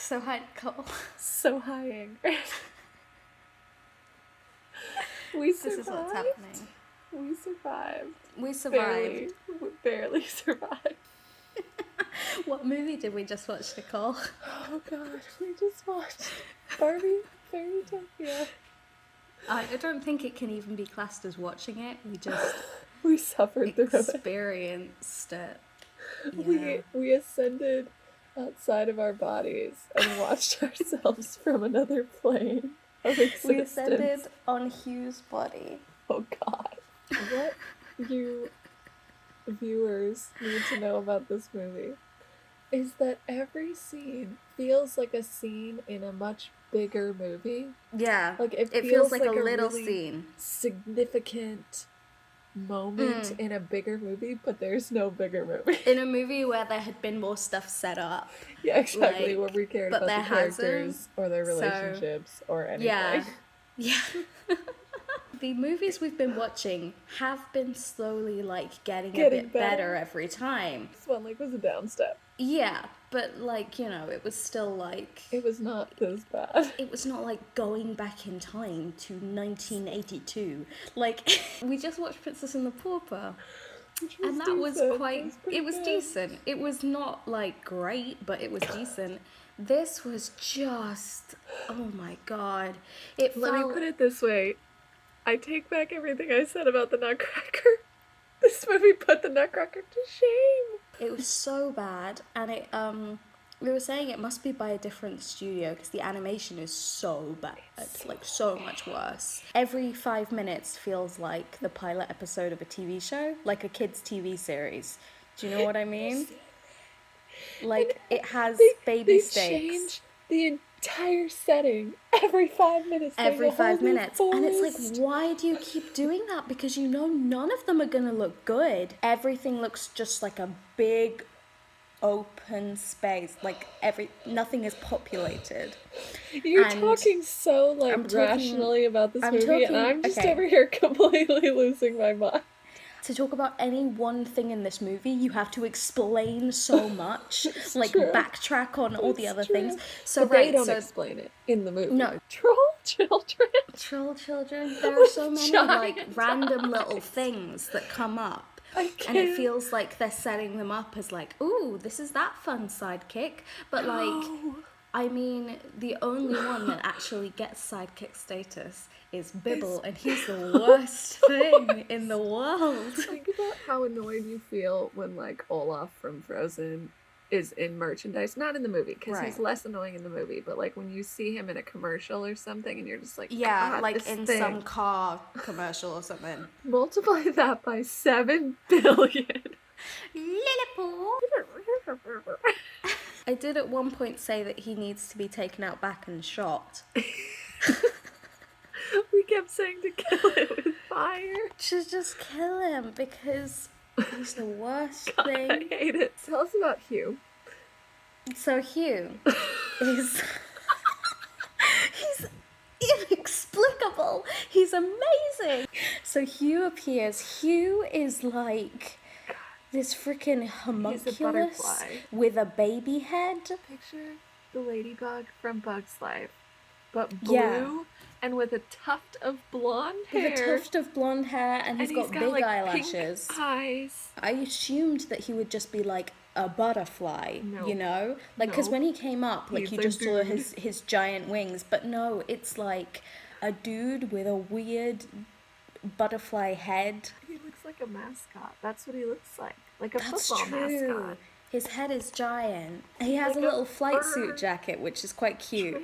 So hi, Nicole. So hi, Ingrid. We survived. This is what's happening. We survived. We survived. Barely survived. What movie did we just watch, Nicole? Oh god, we just watched Barbie, Fairytopia. I don't think it can even be classed as watching it. We just We suffered through it. experienced it. Yeah. We ascended outside of our bodies and watched ourselves from another plane of existence. We ascended on Hugh's body. Oh god. What you viewers need to know about this movie is that every scene feels like a scene in a much bigger movie. Yeah. Like it feels like a little really scene. Significant moment in a bigger movie, but there's no bigger movie. In a movie where there had been more stuff set up. Yeah, exactly. Where we cared about the characters or their relationships or anything. Yeah. The movies we've been watching have been slowly, getting a bit better every time. This one, was a down step. Yeah, but, it was still, It was not this bad. It was not, going back in time to 1982. We just watched Princess and the Pauper. And that was quite... It was decent. It was not, great, but it was decent. This was just... Oh, my God. Let me put it this way. I take back everything I said about the Nutcracker. This movie put the Nutcracker to shame. It was so bad, and we were saying it must be by a different studio because the animation is so bad, so much worse. Every 5 minutes feels like the pilot episode of a TV show, like a kids' TV series. Do you know what I mean? It has baby stakes. Change the entire setting every 5 minutes. Every 5 minutes. And it's why do you keep doing that? Because you know none of them are going to look good. Everything looks just like a big open space. Nothing is populated. You're talking so rationally about this movie, and I'm just over here completely losing my mind. To talk about any one thing in this movie, you have to explain so much, backtrack on all the other things. So but they don't explain it in the movie. No. Troll children. There are so many random little things that come up. And it feels like they're setting them up as ooh, this is that fun sidekick. But I mean, the only one that actually gets sidekick status is Bibble, and he's the worst thing in the world. Think about how annoyed you feel when, Olaf from Frozen is in merchandise. Not in the movie, because he's less annoying in the movie, but, when you see him in a commercial or something, and you're just yeah, in some car commercial or something. Multiply that by 7 billion. Lilliput. I did at one point say that he needs to be taken out back and shot. We kept saying to kill it with fire. Just kill him because he's the worst God, thing. I hate it. Tell us about Hugh. So Hugh is... he's inexplicable. He's amazing. So Hugh appears. Hugh is this freaking homunculus with a baby head. Picture the ladybug from Bug's Life, but blue and with a tuft of blonde hair. With a tuft of blonde hair, and he's got big eyelashes. Pink eyes. I assumed that he would just be a butterfly, you know? Because when he came up, you just saw his giant wings, but no, it's a dude with a weird butterfly head. He looks like a mascot. That's what he looks like. Like a football mascot. His head is giant. He has a little flight suit jacket, which is quite cute.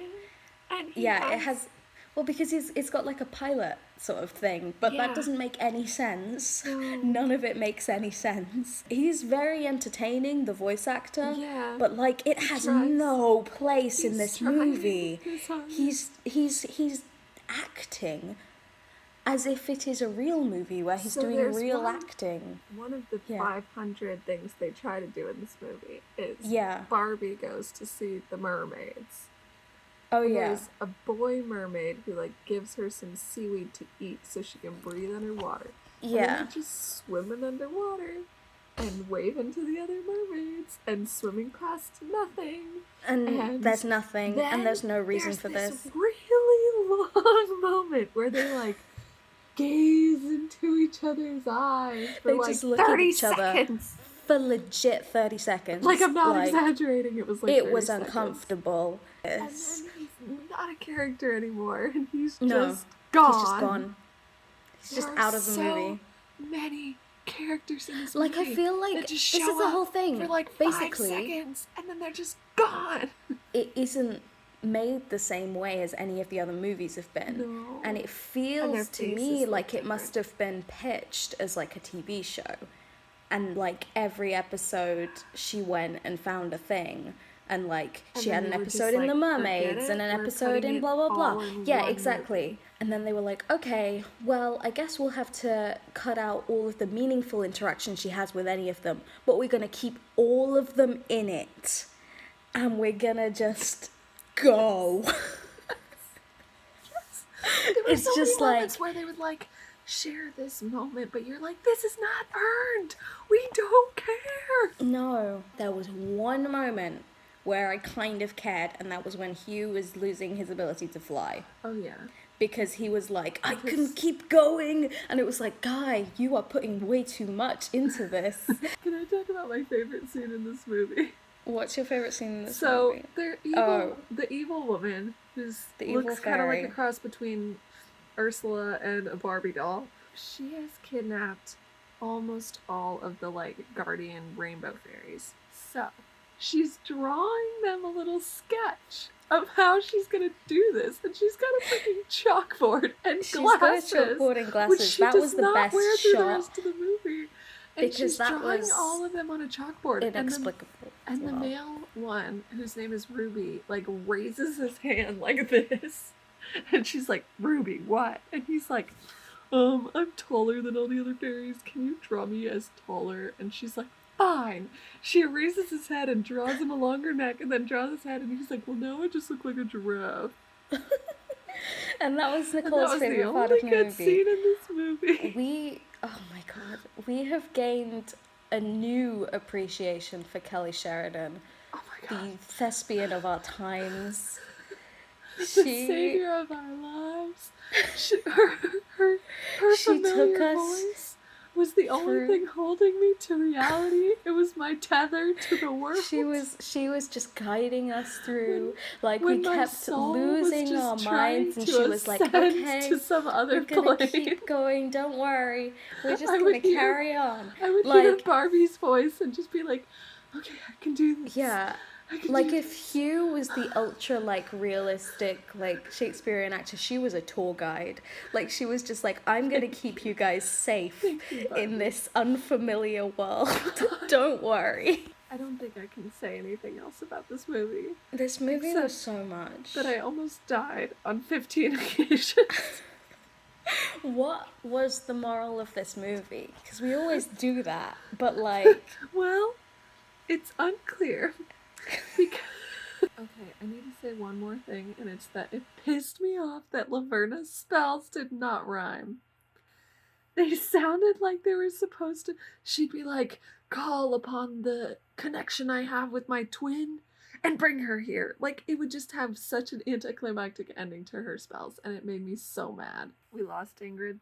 And it has... Well, because it's got a pilot sort of thing, but that doesn't make any sense. No. None of it makes any sense. He's very entertaining, the voice actor. Yeah. But it has no place in this movie. He's acting as if it is a real movie where he's doing real acting. One of the 500 things they try to do in this movie is Barbie goes to see the mermaids. Oh, and there's a boy mermaid who gives her some seaweed to eat so she can breathe underwater. Yeah. And they're just swimming underwater. and waving to the other mermaids and swimming past nothing. And there's nothing, and there's no reason for this. Really long moment where they like gaze into each other's eyes for They like just look 30 at each seconds. other for legit 30 seconds. Like, I'm not exaggerating. It was like it was 30 seconds. Uncomfortable. And then he's not a character anymore, and he's just gone. He's just gone. He's just out of the movie. Many characters in this movie. Like, I feel like this is the whole thing. For like basically 5 seconds, and then they're just gone. It isn't made the same way as any of the other movies have been. No. And it feels to me like it must have been pitched as like a TV show. And like every episode she went and found a thing. And like she had an episode in The Mermaids and an episode in blah blah blah. Yeah, exactly. And then they were like, okay, well, I guess we'll have to cut out all of the meaningful interactions she has with any of them, but we're gonna keep all of them in it. And we're gonna just go. It's so just like where they would like share this moment, but you're like, this is not earned. We don't care. No, there was one moment where I kind of cared, and that was when Hugh was losing his ability to fly. Oh yeah. Because he was like, I can keep going, and it was like, Guy, you are putting way too much into this. Can I talk about my favorite scene in this movie? What's your favorite scene in this movie? So, they're evil, the evil woman, who looks kind of like a cross between Ursula and a Barbie doll. She has kidnapped almost all of the, like, guardian rainbow fairies. So, she's drawing them a little sketch of how she's gonna do this, and she's got a freaking chalkboard and glasses. She's got a chalkboard and glasses. Which she that does was the not best wear through shot. The rest of the movie. And because she's that drawing was all of them on a chalkboard. Inexplicable. And the male one, whose name is Ruby, like raises his hand like this. And she's like, Ruby, what? And he's like, I'm taller than all the other fairies. Can you draw me as taller? And she's like, fine. She erases his head and draws him a longer neck and then draws his head. And he's like, well, now I just look like a giraffe. And that was Nicole's favorite part of the movie. That was the only good scene in this movie. Oh my god, we have gained a new appreciation for Kelly Sheridan. Oh my god. The thespian of our times. The savior of our lives. Her familiar voice was the only thing holding me to reality. It was my tether to the world. She was just guiding us through. We kept losing our minds, and she was like, okay, to some other we're gonna plane. keep going, don't worry. We're just gonna carry on. I would hear Barbie's voice and just be like, okay, I can do this. Yeah. If Hugh was the ultra, realistic, Shakespearean actor, she was a tour guide. She was just like, I'm gonna keep you guys safe in this unfamiliar world. Don't worry. I don't think I can say anything else about this movie. This movie was so much. That I almost died on 15 occasions. What was the moral of this movie? Because we always do that, but Well, it's unclear. Okay, I need to say one more thing, and it's that it pissed me off that Laverna's spells did not rhyme. They sounded like they were supposed to. She'd be like, call upon the connection I have with my twin and bring her here. It would just have such an anticlimactic ending to her spells, and it made me so mad. We lost Ingrid,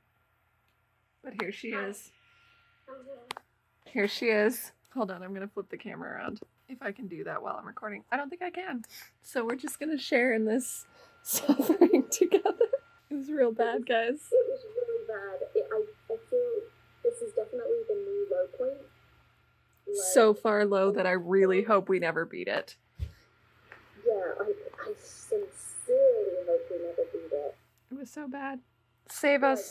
but here she is. Here she is. Hold on, I'm gonna flip the camera around. If I can do that while I'm recording. I don't think I can. So we're just gonna share in this suffering together. It was real bad, guys. It was really bad. I feel this is definitely the new low point. So far low that I really hope we never beat it. Yeah, I sincerely hope we never beat it. It was so bad. Save us.